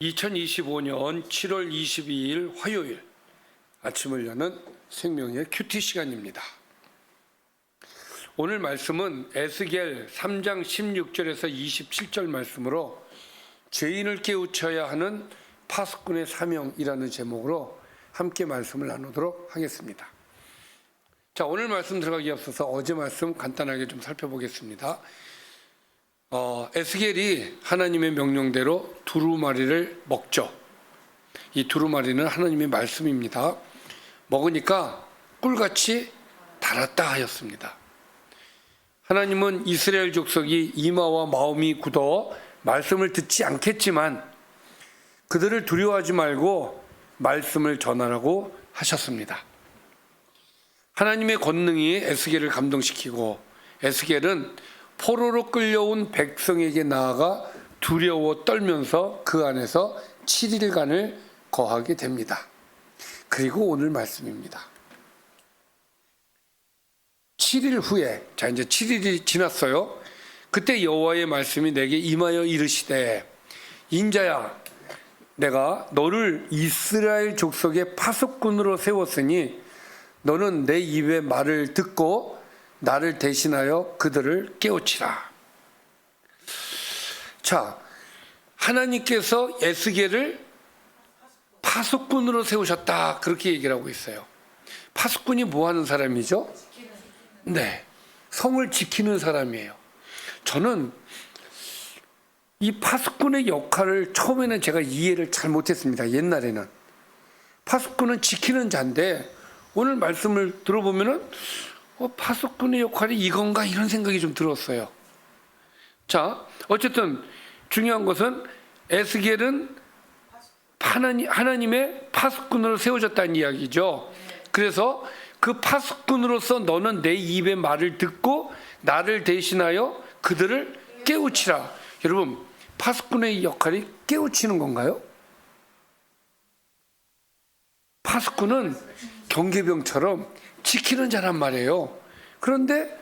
2025년 7월 22일 화요일 아침을 여는 생명의 큐티 시간입니다. 오늘 말씀은 에스겔 3장 16절에서 27절 말씀으로 죄인을 깨우쳐야 하는 파수꾼의 사명이라는 제목으로 함께 말씀을 나누도록 하겠습니다. 자, 오늘 말씀 들어가기 앞서서 어제 말씀 간단하게 좀 살펴보겠습니다. 에스겔이 하나님의 명령대로 두루마리를 먹죠. 이 두루마리는 하나님의 말씀입니다. 먹으니까 꿀같이 달았다 하였습니다. 하나님은 이스라엘 족속이 이마와 마음이 굳어 말씀을 듣지 않겠지만 그들을 두려워하지 말고 말씀을 전하라고 하셨습니다. 하나님의 권능이 에스겔을 감동시키고 에스겔은 포로로 끌려온 백성에게 나아가 두려워 떨면서 그 안에서 7일간을 거하게 됩니다. 그리고 오늘 말씀입니다. 7일 후에, 자 이제 7일이 지났어요. 그때 여호와의 말씀이 내게 임하여 이르시되, 인자야, 내가 너를 이스라엘 족속의 파수꾼으로 세웠으니 너는 내 입의 말을 듣고 나를 대신하여 그들을 깨우치라. 자, 하나님께서 에스겔을 파수꾼으로 세우셨다, 그렇게 얘기를 하고 있어요. 파수꾼이 뭐 하는 사람이죠? 네, 성을 지키는 사람이에요. 저는 이 파수꾼의 역할을 처음에는 제가 이해를 잘 못했습니다. 옛날에는 파수꾼은 지키는 자인데 오늘 말씀을 들어보면은 파수꾼의 역할이 이건가, 이런 생각이 좀 들었어요. 자, 어쨌든 중요한 것은 에스겔은 하나님의 파수꾼으로 세워졌다는 이야기죠. 그래서 그 파수꾼으로서 너는 내 입의 말을 듣고 나를 대신하여 그들을 깨우치라. 여러분, 파수꾼의 역할이 깨우치는 건가요? 파수꾼은 경계병처럼 지키는 자란 말이에요. 그런데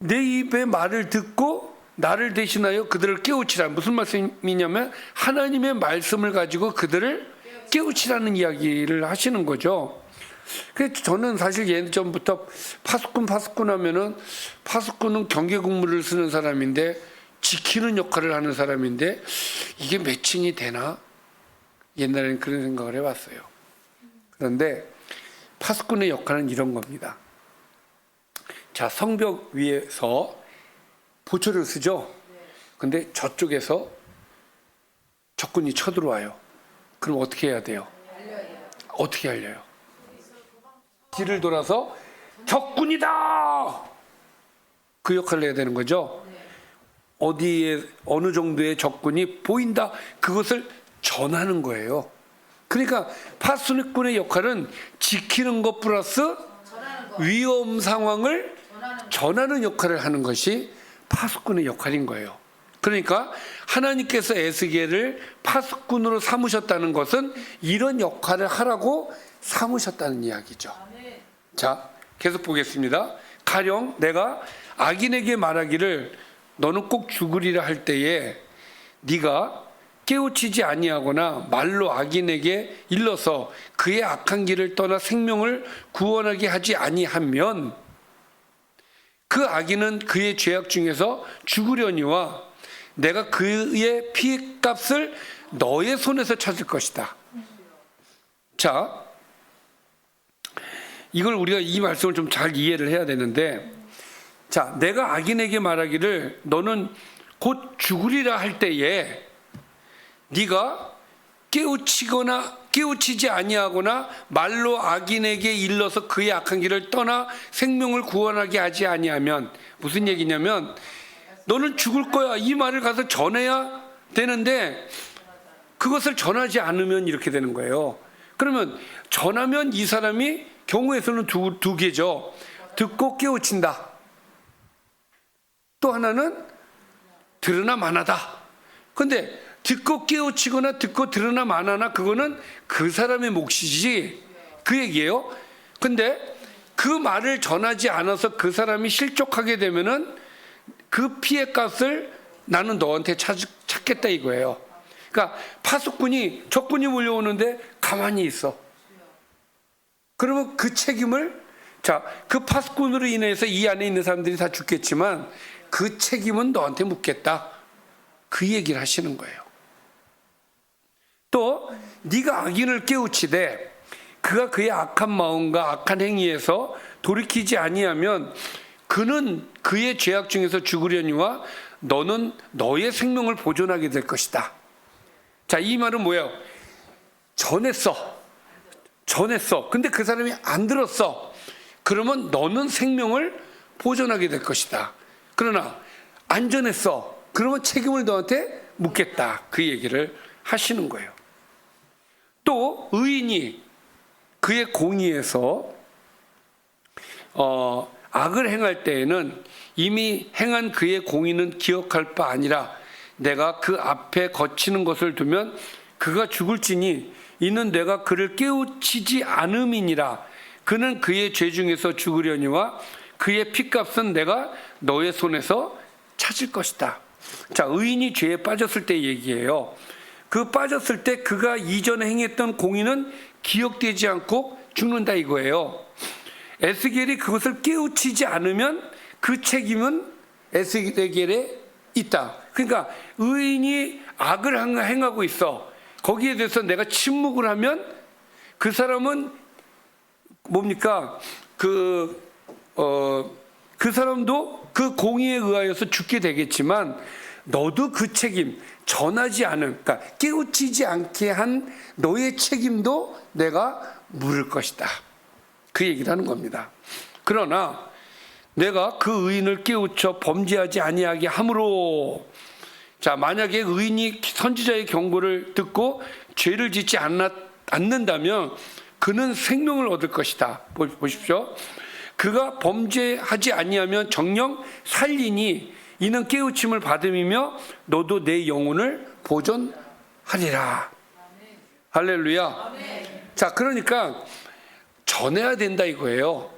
내 입의 말을 듣고 나를 대신하여 그들을 깨우치라. 무슨 말씀이냐면 하나님의 말씀을 가지고 그들을 깨우치라는 이야기를 하시는 거죠. 그래서 저는 사실 예전부터 파수꾼 하면은 파수꾼은 경계국무를 쓰는 사람인데 지키는 역할을 하는 사람인데 이게 매칭이 되나? 옛날에는 그런 생각을 해봤어요. 그런데 파수꾼의 역할은 이런 겁니다. 자, 성벽 위에서 보초를 쓰죠. 근데 저쪽에서 적군이 쳐들어와요. 그럼 어떻게 해야 돼요? 어떻게 알려요? 뒤를 돌아서 적군이다! 그 역할을 해야 되는 거죠. 어디에 어느 정도의 적군이 보인다, 그것을 전하는 거예요. 그러니까 파수꾼의 역할은 지키는 것 플러스 위험 상황을 전하는 역할을 하는 것이 파수꾼의 역할인 거예요. 그러니까 하나님께서 에스겔을 파수꾼으로 삼으셨다는 것은 이런 역할을 하라고 삼으셨다는 이야기죠. 자, 계속 보겠습니다. 가령 내가 악인에게 말하기를 너는 꼭 죽으리라 할 때에 네가 깨우치지 아니하거나 말로 악인에게 일러서 그의 악한 길을 떠나 생명을 구원하게 하지 아니하면 그 악인은 그의 죄악 중에서 죽으려니와 내가 그의 피값을 너의 손에서 찾을 것이다. 자, 이걸 우리가 이 말씀을 좀 잘 이해를 해야 되는데, 자, 내가 악인에게 말하기를 너는 곧 죽으리라 할 때에 네가 깨우치지 아니하거나 말로 악인에게 일러서 그의 악한 길을 떠나 생명을 구원하게 하지 아니하면, 무슨 얘기냐면 너는 죽을 거야, 이 말을 가서 전해야 되는데 그것을 전하지 않으면 이렇게 되는 거예요. 그러면 전하면 이 사람이 경우의 수는 두 개죠. 듣고 깨우친다. 또 하나는 들으나 마나다. 근데 듣고 깨우치거나 듣고 들으나 마나나 그거는 그 사람의 몫이지, 그 얘기예요. 근데 그 말을 전하지 않아서 그 사람이 실족하게 되면은 그 피해 값을 나는 너한테 찾겠다 이거예요. 그러니까 파수꾼이 적군이 몰려오는데 가만히 있어. 그러면 그 책임을, 자, 그 파수꾼으로 인해서 이 안에 있는 사람들이 다 죽겠지만 그 책임은 너한테 묻겠다. 그 얘기를 하시는 거예요. 또 네가 악인을 깨우치되 그가 그의 악한 마음과 악한 행위에서 돌이키지 아니하면 그는 그의 죄악 중에서 죽으려니와 너는 너의 생명을 보존하게 될 것이다. 자, 이 말은 뭐예요? 전했어. 근데 그 사람이 안 들었어. 그러면 너는 생명을 보존하게 될 것이다. 그러나 안 전했어. 그러면 책임을 너한테 묻겠다. 그 얘기를 하시는 거예요. 또 의인이 그의 공의에서 악을 행할 때에는 이미 행한 그의 공의는 기억할 바 아니라 내가 그 앞에 거치는 것을 두면 그가 죽을지니 이는 내가 그를 깨우치지 않음이니라. 그는 그의 죄 중에서 죽으려니와 그의 피값은 내가 너의 손에서 찾을 것이다. 자, 의인이 죄에 빠졌을 때 얘기예요. 그 빠졌을 때 그가 이전에 행했던 공의는 기억되지 않고 죽는다 이거예요. 에스겔이 그것을 깨우치지 않으면 그 책임은 에스겔에 있다. 그러니까 의인이 악을 행하고 있어. 거기에 대해서 내가 침묵을 하면 그 사람은 뭡니까? 그 사람도 그 공의에 의하여서 죽게 되겠지만 너도 그 책임, 전하지 않은, 그러니까 깨우치지 않게 한 너의 책임도 내가 물을 것이다. 그 얘기를 하는 겁니다. 그러나 내가 그 의인을 깨우쳐 범죄하지 아니하게 함으로, 자, 만약에 의인이 선지자의 경고를 듣고 죄를 짓지 않는다면 그는 생명을 얻을 것이다. 보십시오. 그가 범죄하지 아니하면 정녕 살리니 이는 깨우침을 받음이며 너도 내 영혼을 보존하리라. 할렐루야. 자, 그러니까 전해야 된다 이거예요.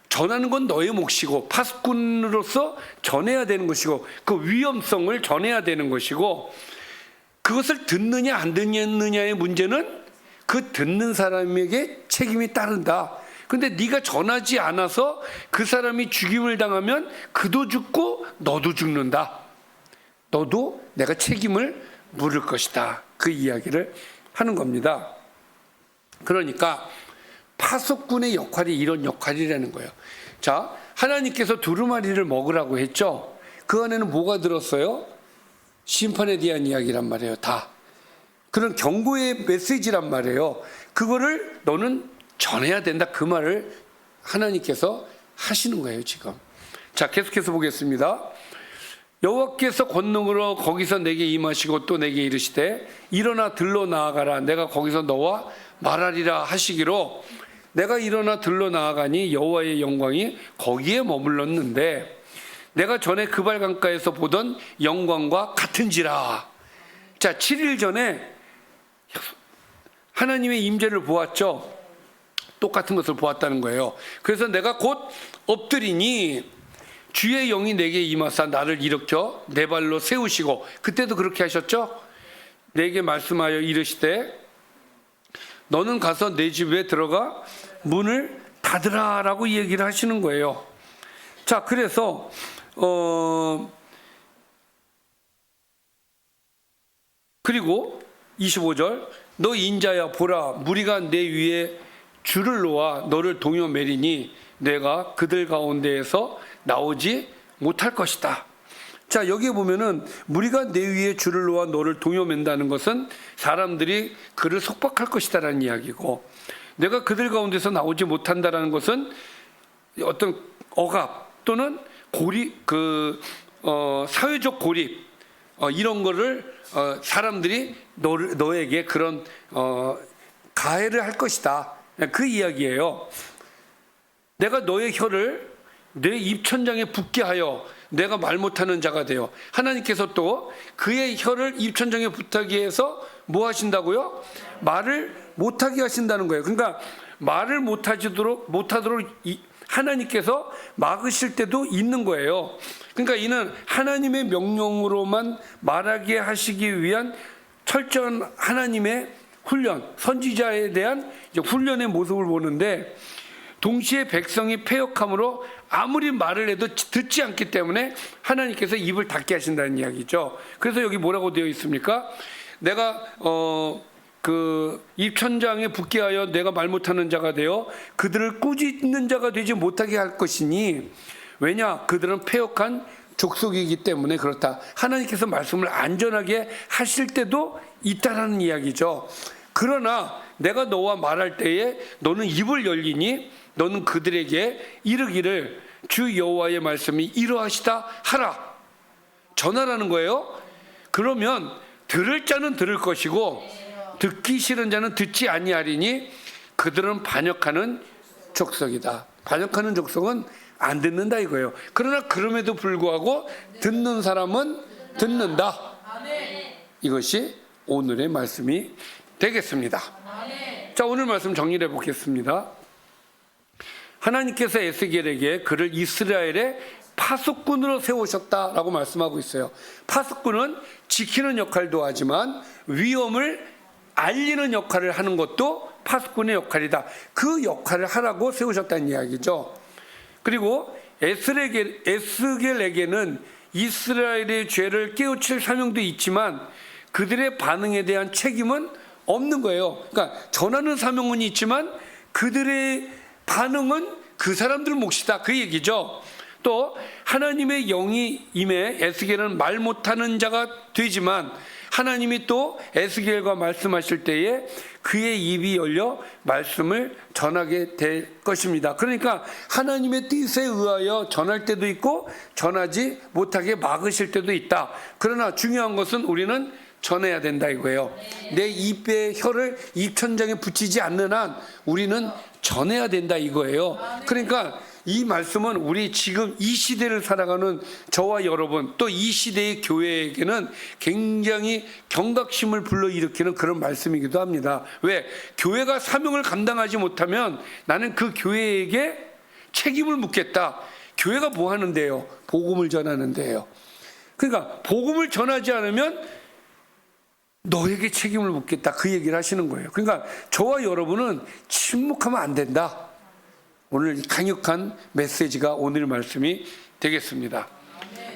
전하는 건 너의 몫이고 파수꾼으로서 전해야 되는 것이고 그 위험성을 전해야 되는 것이고 그것을 듣느냐 안 듣느냐의 문제는 그 듣는 사람에게 책임이 따른다. 근데 네가 전하지 않아서 그 사람이 죽임을 당하면 그도 죽고 너도 죽는다. 너도 내가 책임을 물을 것이다. 그 이야기를 하는 겁니다. 그러니까 파수꾼의 역할이 이런 역할이라는 거예요. 자, 하나님께서 두루마리를 먹으라고 했죠. 그 안에는 뭐가 들었어요? 심판에 대한 이야기란 말이에요. 다 그런 경고의 메시지란 말이에요. 그거를 너는 전해야 된다. 그 말을 하나님께서 하시는 거예요 지금. 자, 계속해서 보겠습니다. 여호와께서 권능으로 거기서 내게 임하시고 또 내게 이르시되 일어나 들로 나아가라. 내가 거기서 너와 말하리라 하시기로 내가 일어나 들로 나아가니 여호와의 영광이 거기에 머물렀는데 내가 전에 그발 강가에서 보던 영광과 같은지라. 자, 7일 전에 하나님의 임재를 보았죠. 똑같은 것을 보았다는 거예요. 그래서 내가 곧 엎드리니 주의 영이 내게 임하사 나를 일으켜 내 발로 세우시고, 그때도 그렇게 하셨죠. 내게 말씀하여 이르시되 너는 가서 내 집에 들어가 문을 닫으라 라고 얘기를 하시는 거예요. 자, 그래서 그리고 25절 너 인자야 보라 무리가 내 위에 줄을 놓아 너를 동요 매리니 내가 그들 가운데에서 나오지 못할 것이다. 자, 여기에 보면은 무리가 내 위에 줄을 놓아 너를 동요 맨다는 것은 사람들이 그를 속박할 것이다라는 이야기고, 내가 그들 가운데서 나오지 못한다라는 것은 어떤 억압 또는 고립, 사회적 고립, 이런 거를 사람들이 너에게 그런 가해를 할 것이다. 그 이야기예요. 내가 너의 혀를 내 입천장에 붙게 하여 내가 말 못하는 자가 되어, 하나님께서 또 그의 혀를 입천장에 붙게 해서 뭐 하신다고요? 말을 못하게 하신다는 거예요. 그러니까 말을 못하도록 하나님께서 막으실 때도 있는 거예요. 그러니까 이는 하나님의 명령으로만 말하게 하시기 위한 철저한 하나님의 훈련, 선지자에 대한 이제 훈련의 모습을 보는데, 동시에 백성이 패역함으로 아무리 말을 해도 듣지 않기 때문에 하나님께서 입을 닫게 하신다는 이야기죠. 그래서 여기 뭐라고 되어 있습니까? 내가 그 입천장에 붙게 하여 내가 말 못하는 자가 되어 그들을 꾸짖는 자가 되지 못하게 할 것이니, 왜냐? 그들은 패역한 족속이기 때문에 그렇다. 하나님께서 말씀을 안전하게 하실 때도 있다라는 이야기죠. 그러나 내가 너와 말할 때에 너는 입을 열리니 너는 그들에게 이르기를 주 여호와의 말씀이 이러하시다 하라, 전하라는 거예요. 그러면 들을 자는 들을 것이고 듣기 싫은 자는 듣지 아니하리니 그들은 반역하는 족속이다. 반역하는 족속은 안 듣는다 이거예요. 그러나 그럼에도 불구하고 듣는 사람은 듣는다. 이것이 오늘의 말씀이 되겠습니다. 자, 오늘 말씀 정리해 보겠습니다. 하나님께서 에스겔에게 그를 이스라엘의 파수꾼으로 세우셨다라고 말씀하고 있어요. 파수꾼은 지키는 역할도 하지만 위험을 알리는 역할을 하는 것도 파수꾼의 역할이다. 그 역할을 하라고 세우셨다는 이야기죠. 그리고 에스겔에게는 이스라엘의 죄를 깨우칠 사명도 있지만 그들의 반응에 대한 책임은 없는 거예요. 그러니까 전하는 사명은 있지만 그들의 반응은 그 사람들 몫이다, 그 얘기죠. 또 하나님의 영이 임해 에스겔은 말 못하는 자가 되지만 하나님이 또 에스겔과 말씀하실 때에 그의 입이 열려 말씀을 전하게 될 것입니다. 그러니까 하나님의 뜻에 의하여 전할 때도 있고 전하지 못하게 막으실 때도 있다. 그러나 중요한 것은 우리는 전해야 된다 이거예요. 내 입에 혀를 입천장에 붙이지 않는 한 우리는 전해야 된다 이거예요. 그러니까 이 말씀은 우리 지금 이 시대를 살아가는 저와 여러분, 또 이 시대의 교회에게는 굉장히 경각심을 불러일으키는 그런 말씀이기도 합니다. 왜? 교회가 사명을 감당하지 못하면 나는 그 교회에게 책임을 묻겠다. 교회가 뭐 하는데요? 복음을 전하는데요. 그러니까 복음을 전하지 않으면 너에게 책임을 묻겠다, 그 얘기를 하시는 거예요. 그러니까 저와 여러분은 침묵하면 안 된다. 오늘 강력한 메시지가 오늘 말씀이 되겠습니다.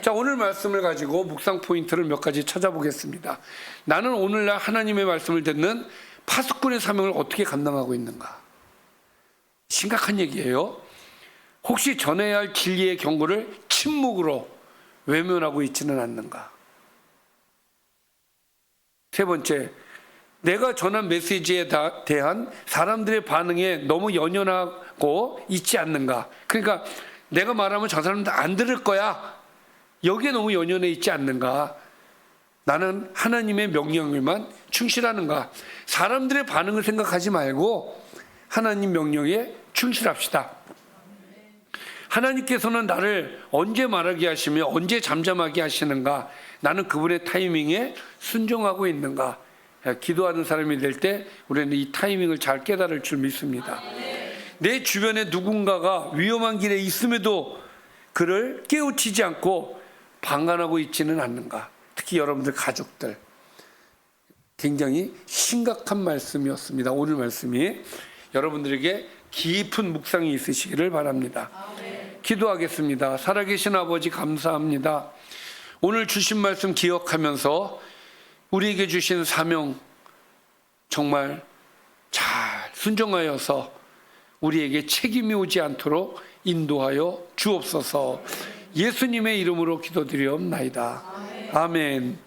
자, 오늘 말씀을 가지고 묵상 포인트를 몇 가지 찾아보겠습니다. 나는 오늘날 하나님의 말씀을 듣는 파수꾼의 사명을 어떻게 감당하고 있는가? 심각한 얘기예요. 혹시 전해야 할 진리의 경고를 침묵으로 외면하고 있지는 않는가? 세 번째, 내가 전한 메시지에 대한 사람들의 반응에 너무 연연하고 있지 않는가? 그러니까 내가 말하면 저 사람들 안 들을 거야, 여기에 너무 연연해 있지 않는가? 나는 하나님의 명령에만 충실하는가? 사람들의 반응을 생각하지 말고 하나님 명령에 충실합시다. 하나님께서는 나를 언제 말하게 하시며 언제 잠잠하게 하시는가? 나는 그분의 타이밍에 순종하고 있는가? 기도하는 사람이 될 때 우리는 이 타이밍을 잘 깨달을 줄 믿습니다. 내 주변에 누군가가 위험한 길에 있음에도 그를 깨우치지 않고 방관하고 있지는 않는가? 특히 여러분들 가족들, 굉장히 심각한 말씀이었습니다. 오늘 말씀이 여러분들에게 깊은 묵상이 있으시기를 바랍니다. 기도하겠습니다. 살아계신 아버지 감사합니다. 오늘 주신 말씀 기억하면서 우리에게 주신 사명 정말 잘 순종하여서 우리에게 책임이 오지 않도록 인도하여 주옵소서. 예수님의 이름으로 기도드리옵나이다. 아멘.